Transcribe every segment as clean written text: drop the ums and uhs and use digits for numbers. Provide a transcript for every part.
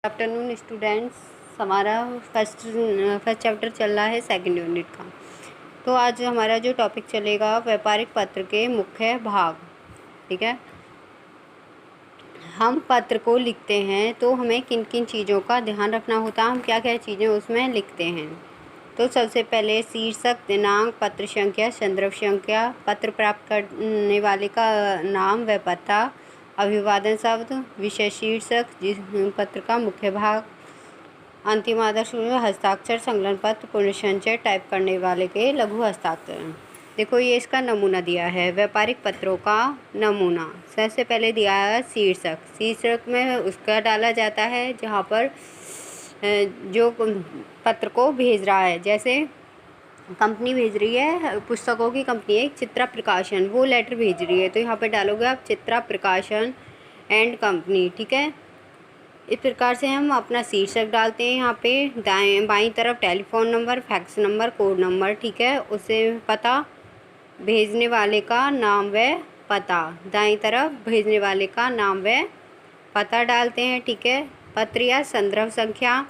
Afternoon students, हमारा first chapter चल रहा है सेकंड यूनिट का। तो आज हमारा जो टॉपिक चलेगा व्यापारिक पत्र के मुख्य भाग। ठीक है, हम पत्र को लिखते हैं तो हमें किन किन चीज़ों का ध्यान रखना होता है, हम क्या क्या चीज़ें उसमें लिखते हैं। तो सबसे पहले शीर्षक, दिनांक, पत्र संख्या, संदर्भ संख्या, पत्र प्राप्त करने वाले का नाम व पता, अभिवादन शब्द, विषय शीर्षक, जिस पत्र का मुख्य भाग, अंतिम आदर्श हस्ताक्षर, संकलन पत्र, पुनर्संचय, टाइप करने वाले के लघु हस्ताक्षर। देखो ये इसका नमूना दिया है, व्यापारिक पत्रों का नमूना। सबसे पहले दिया है शीर्षक। शीर्षक में उसका डाला जाता है जहाँ पर जो पत्र को भेज रहा है, जैसे कंपनी भेज रही है, पुस्तकों की कंपनी है चित्रा प्रकाशन, वो लेटर भेज रही है तो यहाँ पे डालोगे आप चित्रा प्रकाशन एंड कंपनी। ठीक है, इस प्रकार से हम अपना शीर्षक डालते हैं। यहाँ पे दाएं बाईं तरफ telephone number, fax number, code number, ठीक है, उसे पता, भेजने वाले का नाम व पता, दाईं तरफ भेजने वाले का नाम व पता डालते हैं। ठीक है, पत्र या संदर्भ संख्या,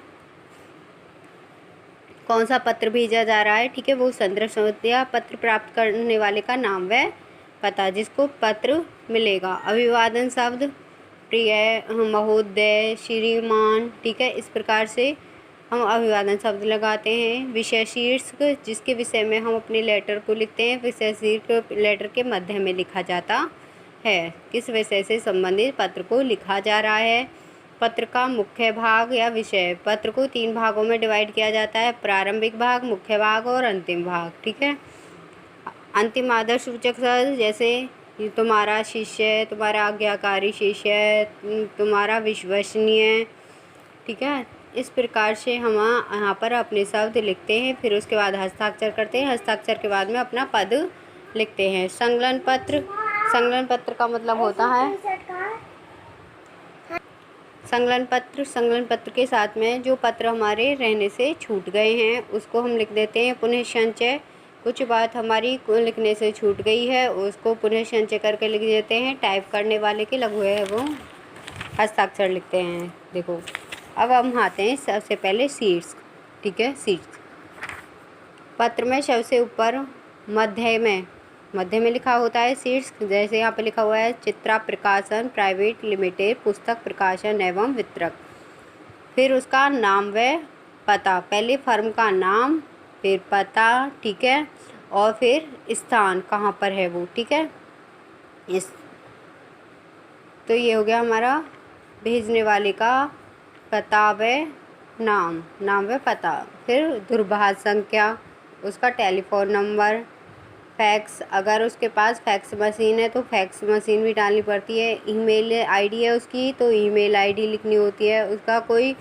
कौन सा पत्र भेजा जा रहा है, ठीक है, वो संदर्भ संख्या, पत्र प्राप्त करने वाले का नाम व पता, जिसको पत्र मिलेगा। अभिवादन शब्द, प्रिय, महोदय, श्रीमान, ठीक है, इस प्रकार से हम अभिवादन शब्द लगाते हैं। विषय शीर्षक, जिसके विषय में हम अपने लेटर को लिखते हैं, विषय शीर्षक लेटर के मध्य में लिखा जाता है, किस विषय से संबंधित पत्र को लिखा जा रहा है। पत्र का मुख्य भाग या विषय, पत्र को 3 भागों में डिवाइड किया जाता है, प्रारंभिक भाग, मुख्य भाग और अंतिम भाग। ठीक है, अंतिम आदर्श सूचक शब्द, जैसे तुम्हारा शिष्य, तुम्हारा आज्ञाकारी शिष्य, तुम्हारा विश्वसनीय। ठीक है, इस प्रकार से हम यहाँ पर अपने शब्द लिखते हैं, फिर उसके बाद हस्ताक्षर करते हैं, हस्ताक्षर के बाद में अपना पद लिखते हैं। संकलन पत्र, संकलन पत्र का मतलब होता है संकलन पत्र के साथ में जो पत्र हमारे रहने से छूट गए हैं उसको हम लिख देते हैं। पुनः संचय, कुछ बात हमारी लिखने से छूट गई है उसको पुनः संचय करके लिख देते हैं। टाइप करने वाले के लघु है वो हस्ताक्षर लिखते हैं। देखो अब हम आते हैं सबसे पहले शीर्षक। ठीक है, शीर्षक पत्र में सबसे ऊपर मध्य में लिखा होता है शीर्षक, जैसे यहाँ पे लिखा हुआ है चित्रा प्रकाशन प्राइवेट लिमिटेड, पुस्तक प्रकाशन एवं वितरक। फिर उसका नाम व पता, पहले फर्म का नाम, फिर पता, ठीक है, और फिर स्थान कहाँ पर है वो। ठीक है, इस तो ये हो गया हमारा भेजने वाले का पता व नाम व पता। फिर दूरभाष संख्या, उसका टेलीफोन नंबर, फैक्स, अगर उसके पास फैक्स मशीन है तो फैक्स मशीन भी डालनी पड़ती है। ईमेल आईडी है उसकी तो ईमेल आईडी लिखनी होती है। उसका कोई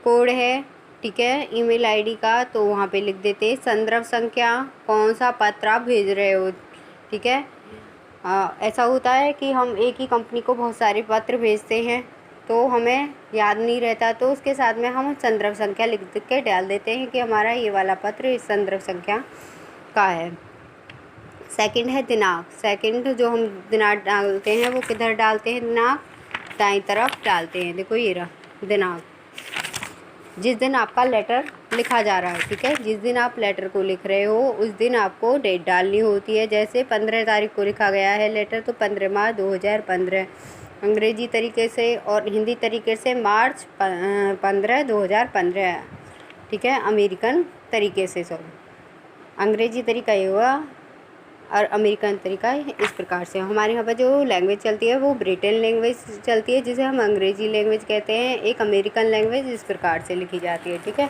कोड है, ठीक है, ईमेल आईडी का, तो वहाँ पे लिख देते हैं। संदर्भ संख्या, कौन सा पत्र आप भेज रहे हो। ठीक है, ऐसा होता है कि हम एक ही कंपनी को बहुत सारे पत्र भेजते हैं तो हमें याद नहीं रहता, तो उसके साथ में हम संदर्भ संख्या लिख के डाल देते हैं कि हमारा ये वाला पत्र इस संदर्भ संख्या का है। सेकंड है दिनांक। सेकंड जो हम दिनांक डालते हैं वो किधर डालते हैं, दिनांक दाईं तरफ डालते हैं। देखो ये रहा दिनांक, जिस दिन आपका लेटर लिखा जा रहा है। ठीक है, जिस दिन आप लेटर को लिख रहे हो उस दिन आपको डेट डालनी होती है। जैसे 15 तारीख को लिखा गया है लेटर तो 15 मार्च 2015 अंग्रेजी तरीके से, और हिंदी तरीके से मार्च 15 2015। ठीक है, अमेरिकन तरीके से, सॉरी अंग्रेजी तरीका ये हुआ और अमेरिकन तरीका इस प्रकार से। हमारे यहाँ पर जो लैंग्वेज चलती है वो ब्रिटेन लैंग्वेज चलती है, जिसे हम अंग्रेजी लैंग्वेज कहते हैं। एक अमेरिकन लैंग्वेज इस प्रकार से लिखी जाती है। ठीक है,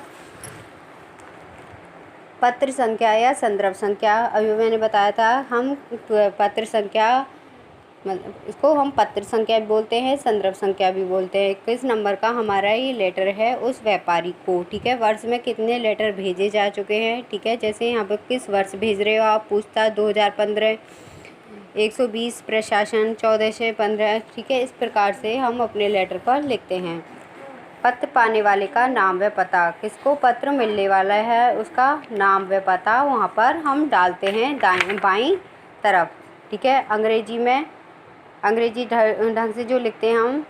पत्र संख्या या संदर्भ संख्या, अभी मैंने बताया था हम पत्र संख्या मतलब इसको हम पत्र संख्या भी बोलते हैं, संदर्भ संख्या भी बोलते हैं। किस नंबर का हमारा ये लेटर है उस व्यापारी को। ठीक है, वर्ष में कितने लेटर भेजे जा चुके हैं। ठीक है, जैसे यहाँ पर किस वर्ष भेज रहे हो आप, पूछताछ 2015, 120 प्रशासन 14 से 15। ठीक है, इस प्रकार से हम अपने लेटर पर लिखते हैं। पत्र पाने वाले का नाम व पता, किसको पत्र मिलने वाला है उसका नाम व पता वहाँ पर हम डालते हैं दाएं बाईं तरफ। ठीक है, अंग्रेजी ढंग से जो लिखते हैं हम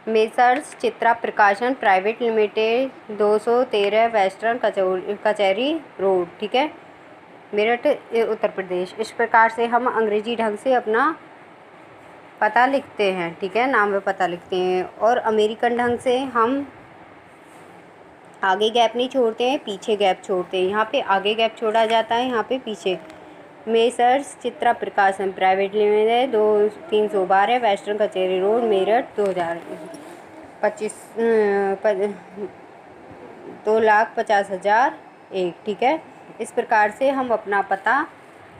मेसर्स चित्रा प्रकाशन प्राइवेट लिमिटेड, 213 वेस्टर्न कचहरी रोड, ठीक है, मेरठ उत्तर प्रदेश। इस प्रकार से हम अंग्रेजी ढंग से अपना पता लिखते हैं, ठीक है, नाम व पता लिखते हैं। और अमेरिकन ढंग से हम आगे गैप नहीं छोड़ते हैं, पीछे गैप छोड़ते हैं। यहाँ पे आगे गैप छोड़ा जाता है, यहाँ पे पीछे। मेसर्स चित्रा प्रकाशन प्राइवेट लिमिटेड, 312 वेस्टर्न कचहरी रोड, मेरठ, 2,50,001, ठीक है। इस प्रकार से हम अपना पता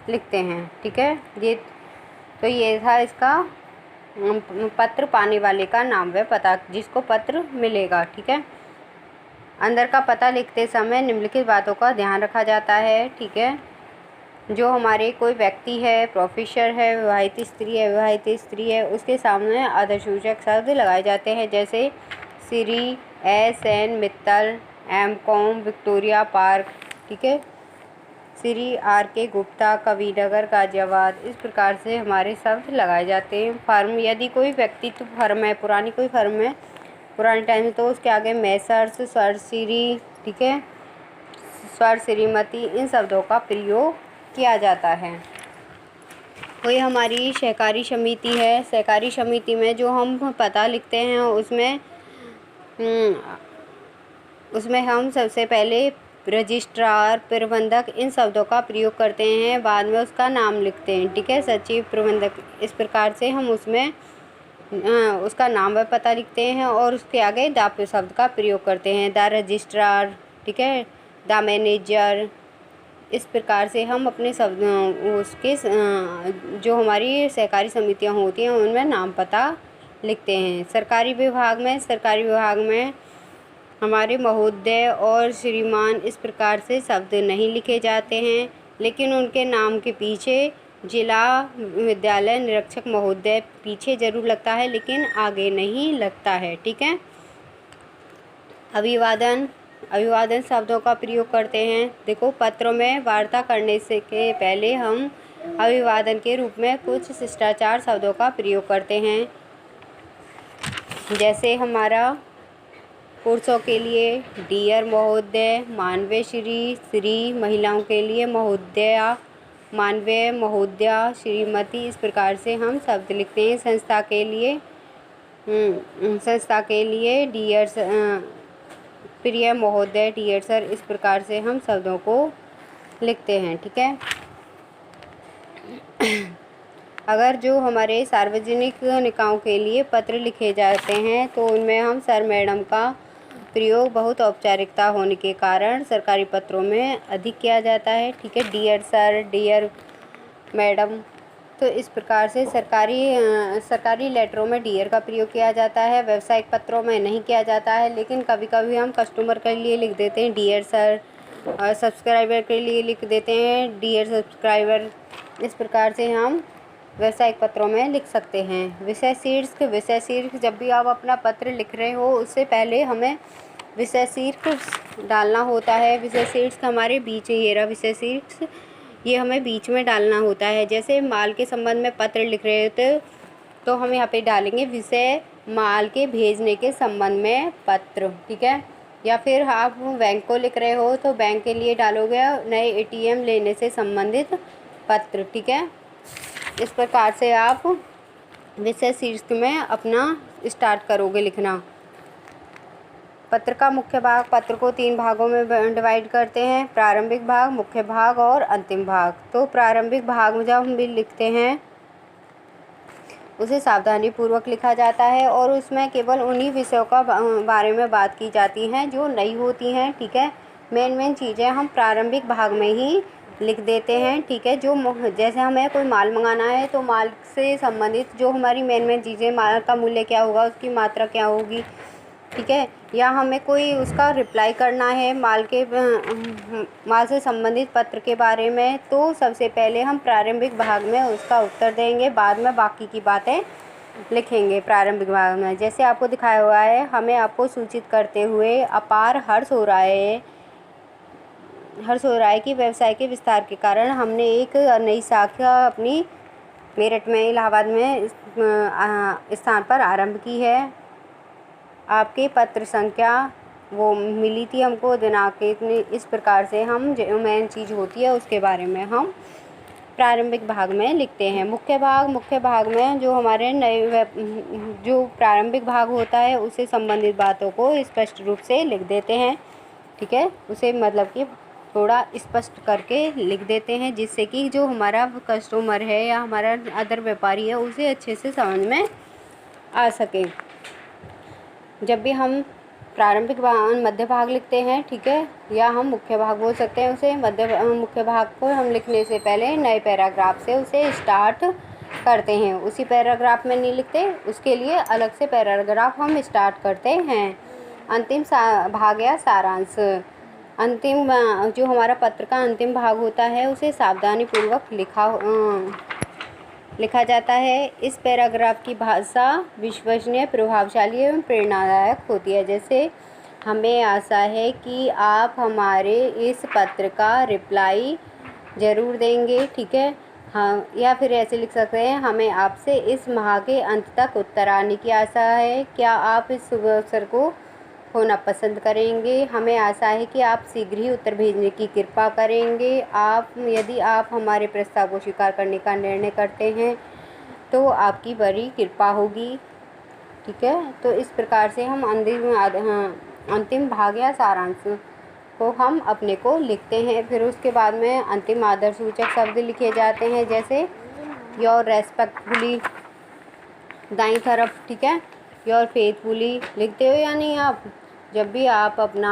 लिखते हैं, ठीक है। ये था इसका पत्र पाने वाले का नाम व पता, जिसको पत्र मिलेगा, ठीक है। अंदर का पता लिखते समय निम्नलिखित बातों का ध्यान रखा जाता है, ठीक है। जो हमारे कोई व्यक्ति है, प्रोफेसर है, विवाहित स्त्री है, उसके सामने आदर्शसूचक शब्द लगाए जाते हैं, जैसे Shri SN Mittal, M.Com Victoria park, ठीक है, श्री RK गुप्ता कविनगर गाजियाबाद। इस प्रकार से हमारे शब्द लगाए जाते हैं। फर्म, यदि कोई व्यक्तित्व फर्म है, पुरानी कोई फर्म है पुराने टाइम में, तो उसके आगे मेसर्स, स्वर श्री, ठीक है, स्वर श्रीमती, इन शब्दों का प्रयोग किया जाता है। कोई हमारी सहकारी समिति है, सहकारी समिति में जो हम पता लिखते हैं उसमें हम सबसे पहले रजिस्ट्रार, प्रबंधक, इन शब्दों का प्रयोग करते हैं, बाद में उसका नाम लिखते हैं, ठीक है, सचिव, प्रबंधक। इस प्रकार से हम उसमें उसका नाम व पता लिखते हैं और उसके आगे द शब्द का प्रयोग करते हैं, द रजिस्ट्रार, ठीक है, द मैनेजर। इस प्रकार से हम अपने शब्द उसके जो हमारी सहकारी समितियां होती हैं उनमें नाम पता लिखते हैं। सरकारी विभाग में हमारे महोदय और श्रीमान इस प्रकार से शब्द नहीं लिखे जाते हैं, लेकिन उनके नाम के पीछे जिला विद्यालय निरीक्षक महोदय पीछे जरूर लगता है, लेकिन आगे नहीं लगता है, ठीक है। अभिवादन शब्दों का प्रयोग करते हैं। देखो, पत्रों में वार्ता करने से के पहले हम अभिवादन के रूप में कुछ शिष्टाचार शब्दों का प्रयोग करते हैं, जैसे हमारा पुरुषों के लिए डियर महोदय, माननीय श्री, महिलाओं के लिए महोदया, माननीय महोदया, श्रीमती। इस प्रकार से हम शब्द लिखते हैं। संस्था के लिए डियर प्रिय महोदय, डियर सर। इस प्रकार से हम शब्दों को लिखते हैं, ठीक है। अगर जो हमारे सार्वजनिक निकायों के लिए पत्र लिखे जाते हैं तो उनमें हम सर मैडम का प्रयोग बहुत औपचारिकता होने के कारण सरकारी पत्रों में अधिक किया जाता है, ठीक है। Dear sir, dear madam. तो इस प्रकार से सरकारी लेटरों में डियर का प्रयोग किया जाता है, व्यावसायिक पत्रों में नहीं किया जाता है, लेकिन कभी कभी हम कस्टमर के लिए लिख देते हैं डियर सर, और सब्सक्राइबर के लिए लिख देते हैं डियर सब्सक्राइबर। इस प्रकार से हम व्यावसायिक पत्रों में लिख सकते हैं। विषय शीर्षक, जब भी आप अपना पत्र लिख रहे हो उससे पहले हमें विषय शीर्षक डालना होता है। विषय शीर्षक हमारे बीच, ये रहा विषय शीर्षक, ये हमें बीच में डालना होता है। जैसे माल के संबंध में पत्र लिख रहे होते तो हम यहाँ पे डालेंगे विषय माल के भेजने के संबंध में पत्र, ठीक है। या फिर आप बैंक को लिख रहे हो तो बैंक के लिए डालोगे नए ATM लेने से संबंधित पत्र, ठीक है। इस प्रकार से आप विषय शीर्षक में अपना स्टार्ट करोगे लिखना। पत्र का मुख्य भाग, पत्र को 3 भागों में डिवाइड करते हैं, प्रारंभिक भाग, मुख्य भाग और अंतिम भाग। तो प्रारंभिक भाग में जब हम भी लिखते हैं उसे सावधानी पूर्वक लिखा जाता है और उसमें केवल उन्हीं विषयों का बारे में बात की जाती हैं जो नई होती हैं, ठीक है। मेन चीज़ें हम प्रारंभिक भाग में ही लिख देते हैं, ठीक है। जैसे हमें कोई माल मंगाना है तो माल से संबंधित जो हमारी मेन चीज़ें, माल का मूल्य क्या होगा, उसकी मात्रा क्या होगी, ठीक है। या हमें कोई उसका रिप्लाई करना है माल से संबंधित पत्र के बारे में, तो सबसे पहले हम प्रारंभिक भाग में उसका उत्तर देंगे, बाद में बाकी की बातें लिखेंगे प्रारंभिक भाग में। जैसे आपको दिखाया हुआ है, हमें आपको सूचित करते हुए अपार हर्ष हो रहा है कि व्यवसाय के विस्तार के कारण हमने एक नई शाखा अपनी मेरठ में, इलाहाबाद में स्थान पर आरंभ की है। आपकी पत्र संख्या वो मिली थी हमको, दिनांक इतनी, इस प्रकार से हम जो मेन चीज़ होती है उसके बारे में हम प्रारंभिक भाग में लिखते हैं। मुख्य भाग में जो हमारे नए जो प्रारंभिक भाग होता है उससे संबंधित बातों को स्पष्ट रूप से लिख देते हैं, ठीक है। उसे मतलब कि थोड़ा स्पष्ट करके लिख देते हैं, जिससे कि जो हमारा कस्टमर है या हमारा अदर व्यापारी है उसे अच्छे से समझ में आ सके। जब भी हम प्रारंभिक मध्य भाग लिखते हैं, ठीक है, या हम मुख्य भाग बोल सकते हैं उसे, मुख्य भाग को हम लिखने से पहले नए पैराग्राफ से उसे स्टार्ट करते हैं। उसी पैराग्राफ में नहीं लिखते, उसके लिए अलग से पैराग्राफ हम स्टार्ट करते हैं। अंतिम भाग या सारांश, अंतिम जो हमारा पत्र का अंतिम भाग होता है उसे सावधानीपूर्वक लिखा जाता है। इस पैराग्राफ की भाषा विश्वसनीय, प्रभावशाली एवं प्रेरणादायक होती है। जैसे हमें आशा है कि आप हमारे इस पत्र का रिप्लाई ज़रूर देंगे, ठीक है। हाँ, या फिर ऐसे लिख सकते हैं, हमें आपसे इस माह के अंत तक उत्तर आने की आशा है। क्या आप इस शुभ अवसर को होना पसंद करेंगे? हमें आशा है कि आप शीघ्र ही उत्तर भेजने की कृपा करेंगे। यदि आप हमारे प्रस्ताव को स्वीकार करने का निर्णय करते हैं तो आपकी बड़ी कृपा होगी, ठीक है। तो इस प्रकार से हम अंतिम भाग या सारांश को हम अपने को लिखते हैं। फिर उसके बाद में अंतिम आदरसूचक शब्द लिखे जाते हैं, जैसे योर रेस्पेक्टफुली दाईं तरफ, ठीक है। योर फेथफुली लिखते हो या नहीं आप? जब भी आप अपना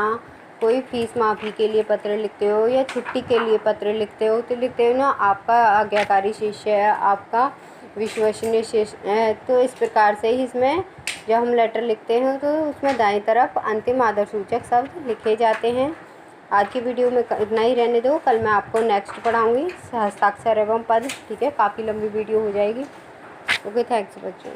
कोई फीस माफ़ी के लिए पत्र लिखते हो या छुट्टी के लिए पत्र लिखते हो तो लिखते हो ना, आपका आज्ञाकारी शिष्य है, आपका विश्वसनीय शिष्य है। तो इस प्रकार से ही इसमें जब हम लेटर लिखते हैं तो उसमें दाईं तरफ अंतिम आदरसूचक शब्द लिखे जाते हैं। आज की वीडियो में इतना ही रहने दो, कल मैं आपको नेक्स्ट पढ़ाऊँगी हस्ताक्षर एवं पद, ठीक है। काफ़ी लंबी वीडियो हो जाएगी। ओके, थैंक्स बच्चों।